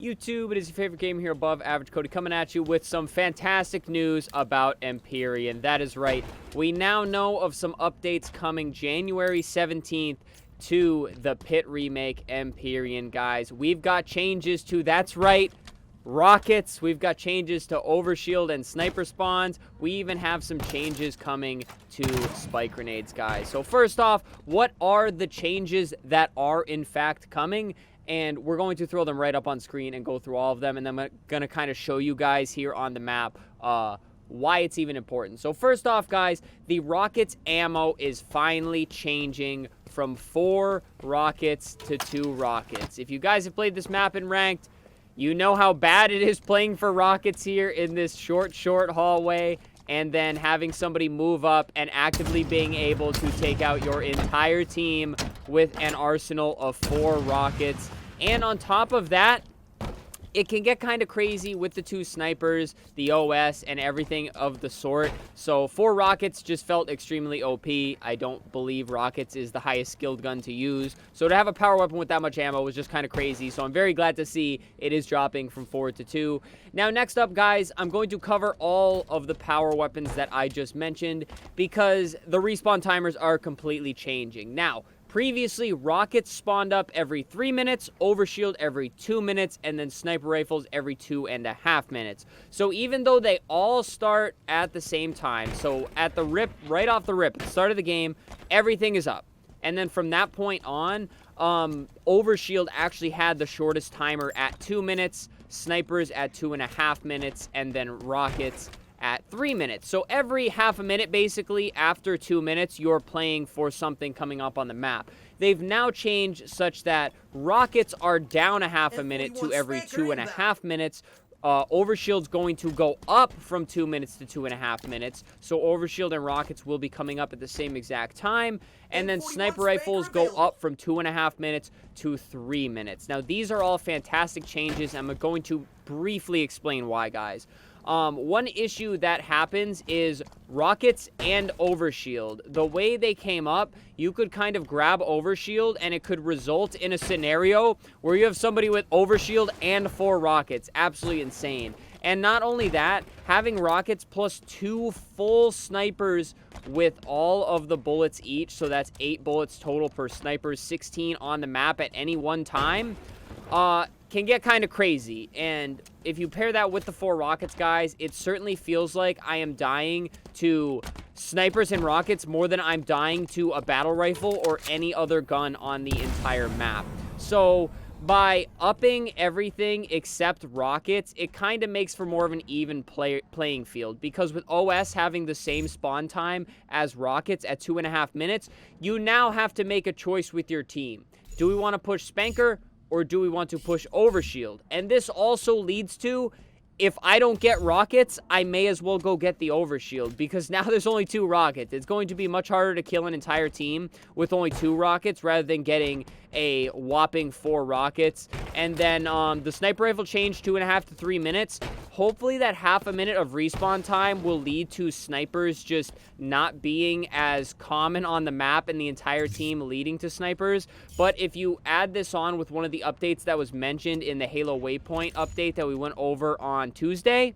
YouTube, it is your favorite game here above average Cody coming at you with some fantastic news about Empyrean. That is right. We now know of some updates coming January 17th to the Pit remake Empyrean, guys. We've got changes to, that's right, rockets. We've got changes to overshield and sniper spawns. We even have some changes coming to spike grenades, guys. So first off, what are the changes that are in fact coming? And we're going to throw them right up on screen and go through all of them. And then I'm going to kind of show you guys here on the map why it's even important. So first off, guys, the rockets ammo is finally changing from 4 rockets to 2 rockets. If you guys have played this map in ranked, you know how bad it is playing for rockets here in this short hallway. And then having somebody move up and actively being able to take out your entire team with an arsenal of 4 rockets. And on top of that, it can get kind of crazy with the 2 snipers, the OS, and everything of the sort. So 4 rockets just felt extremely OP. I don't believe rockets is the highest skilled gun to use. So to have a power weapon with that much ammo was just kind of crazy. So I'm very glad to see it is dropping from 4 to 2. Now, next up, guys, I'm going to cover all of the power weapons that I just mentioned because the respawn timers are completely changing. Now, previously, rockets spawned up every 3 minutes, overshield every 2 minutes, and then sniper rifles every 2.5 minutes. So even though they all start at the same time, so at the rip, right off the rip, at the start of the game, everything is up. And then from that point on, overshield actually had the shortest timer at 2 minutes, snipers at 2.5 minutes, and then rockets at 3 minutes. So every half a minute, basically, after 2 minutes, you're playing for something coming up on the map. They've now changed such that rockets are down a half a minute to every 2.5 minutes. Overshield's going to go up from 2 minutes to 2.5 minutes. So overshield and rockets will be coming up at the same exact time. And then sniper rifles go up from 2.5 minutes to 3 minutes. Now, these are all fantastic changes. I'm going to briefly explain why, guys. One issue that happens is rockets and overshield. The way they came up, you could kind of grab overshield and it could result in a scenario where you have somebody with overshield and 4 rockets. Absolutely insane. And not only that, having rockets plus 2 full snipers with all of the bullets each, so that's 8 bullets total per sniper, 16 on the map at any one time, can get kind of crazy. And if you pair that with the 4 rockets, guys, it certainly feels like I am dying to snipers and rockets more than I'm dying to a battle rifle or any other gun on the entire map. So by upping everything except rockets, it kind of makes for more of an even playing field, because with OS having the same spawn time as rockets at 2.5 minutes, you now have to make a choice with your team. Do we want to push Spanker, or do we want to push overshield? And this also leads to, if I don't get rockets, I may as well go get the overshield, because now there's only 2 rockets. It's going to be much harder to kill an entire team with only 2 rockets rather than getting a whopping 4 rockets. And then the sniper rifle changed 2.5 to 3 minutes. Hopefully that half a minute of respawn time will lead to snipers just not being as common on the map and the entire team leading to snipers. But if you add this on with one of the updates that was mentioned in the Halo Waypoint update that we went over on Tuesday,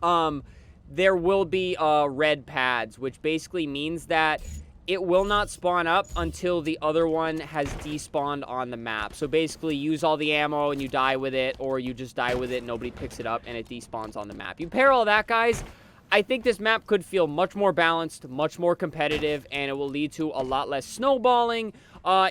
there will be red pads, which basically means that it will not spawn up until the other one has despawned on the map. So basically, use all the ammo and you die with it, or you just die with it and nobody picks it up and it despawns on the map. You pair all that, guys, I think this map could feel much more balanced, much more competitive, and it will lead to a lot less snowballing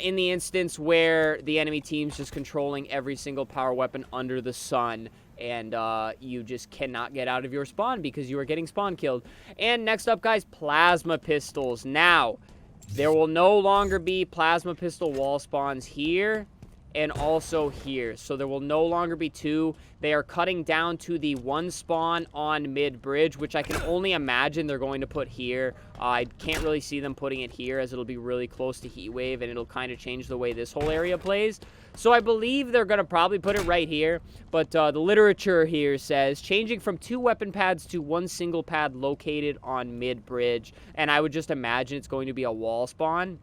in the instance where the enemy team's just controlling every single power weapon under the sun. And you just cannot get out of your spawn because you are getting spawn killed. And next up, guys, plasma pistols. Now, there will no longer be plasma pistol wall spawns here and also here. So there will no longer be 2. They are cutting down to the 1 spawn on mid-bridge, which I can only imagine they're going to put here. I can't really see them putting it here, as it'll be really close to Heatwave, and it'll kind of change the way this whole area plays. So I believe they're going to probably put it right here. But the literature here says, changing from 2 weapon pads to 1 single pad located on mid-bridge. And I would just imagine it's going to be a wall spawn.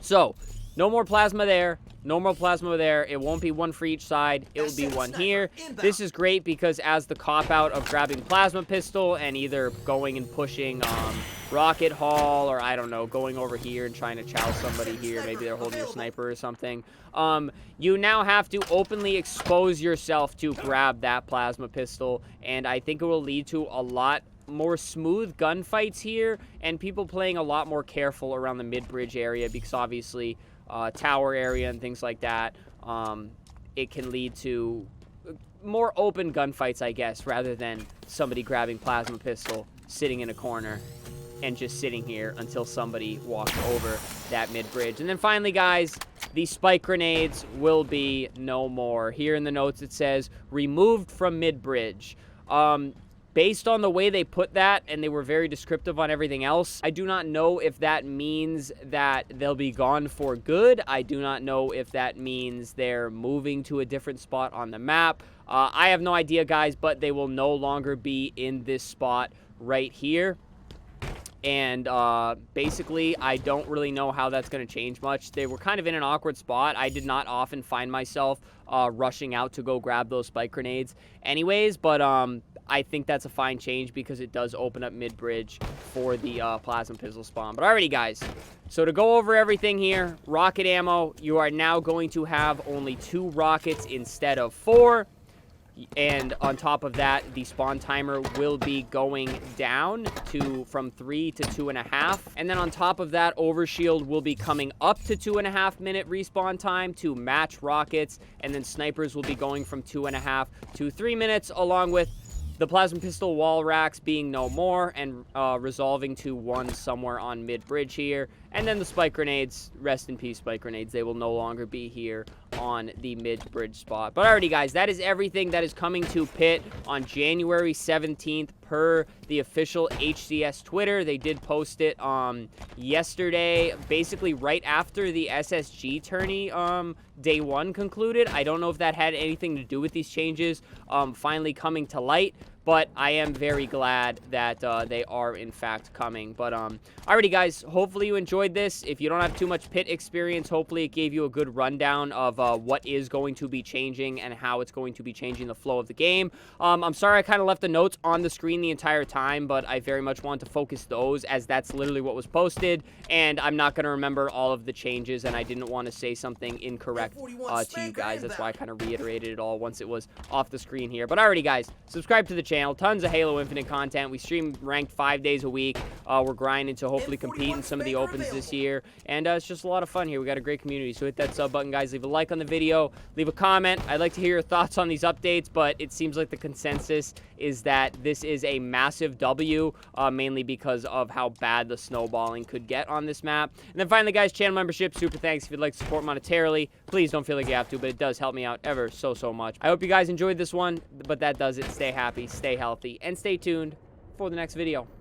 So No more plasma there. No more plasma there. It won't be one for each side. It will be one here. This is great because as the cop-out of grabbing plasma pistol and either going and pushing rocket haul, or I don't know, going over here and trying to chow somebody here. Maybe they're holding a sniper or something. You now have to openly expose yourself to grab that plasma pistol, and I think it will lead to a lot more smooth gunfights here and people playing a lot more careful around the mid-bridge area because obviously tower area and things like that, it can lead to more open gunfights, I guess, rather than somebody grabbing plasma pistol, sitting in a corner, and just sitting here until somebody walks over that mid-bridge. And then finally, guys, the spike grenades will be no more. Here in the notes it says, removed from mid-bridge. Based on the way they put that, and they were very descriptive on everything else, I do not know if that means that they'll be gone for good. I do not know if that means they're moving to a different spot on the map. I have no idea, guys, but they will no longer be in this spot right here. And basically, I don't really know how that's going to change much. They were kind of in an awkward spot. I did not often find myself rushing out to go grab those spike grenades anyways, but I think that's a fine change because it does open up mid-bridge for the plasma pistol spawn. But alrighty, guys. So to go over everything here, rocket ammo, you are now going to have only 2 rockets instead of 4. And on top of that, the spawn timer will be going down from 3 to 2.5. And then on top of that, overshield will be coming up to 2.5 minute respawn time to match rockets. And then snipers will be going from 2.5 to 3 minutes, along with the plasma pistol wall racks being no more and resolving to 1 somewhere on mid-bridge here. And then the spike grenades, rest in peace spike grenades, they will no longer be here on the mid-bridge spot. But alrighty, guys, that is everything that is coming to Pit on January 17th per the official HCS Twitter. They did post it yesterday, basically right after the SSG tourney day 1 concluded. I don't know if that had anything to do with these changes finally coming to light, but I am very glad that they are in fact coming. But alrighty, guys, hopefully you enjoyed this. If you don't have too much Pit experience, hopefully it gave you a good rundown of what is going to be changing and how it's going to be changing the flow of the game. I'm sorry I kind of left the notes on the screen the entire time, but I very much want to focus those as that's literally what was posted, and I'm not going to remember all of the changes, and I didn't want to say something incorrect to you guys. That's why I kind of reiterated it all once it was off the screen here. But alrighty, guys, subscribe to the channel. Tons of Halo Infinite content. We stream ranked 5 days a week. We're grinding to hopefully compete in some of the opens this year, and it's just a lot of fun here. We got a great community, so hit that sub button, guys. Leave a like on the video, leave a comment. I'd like to hear your thoughts on these updates, but it seems like the consensus is that this is a massive W, mainly because of how bad the snowballing could get on this map. And then finally, guys, channel membership, super thanks if you'd like to support monetarily. Please don't feel like you have to, but it does help me out ever so much. I hope you guys enjoyed this one, but that does it. Stay happy, stay healthy, and stay tuned for the next video.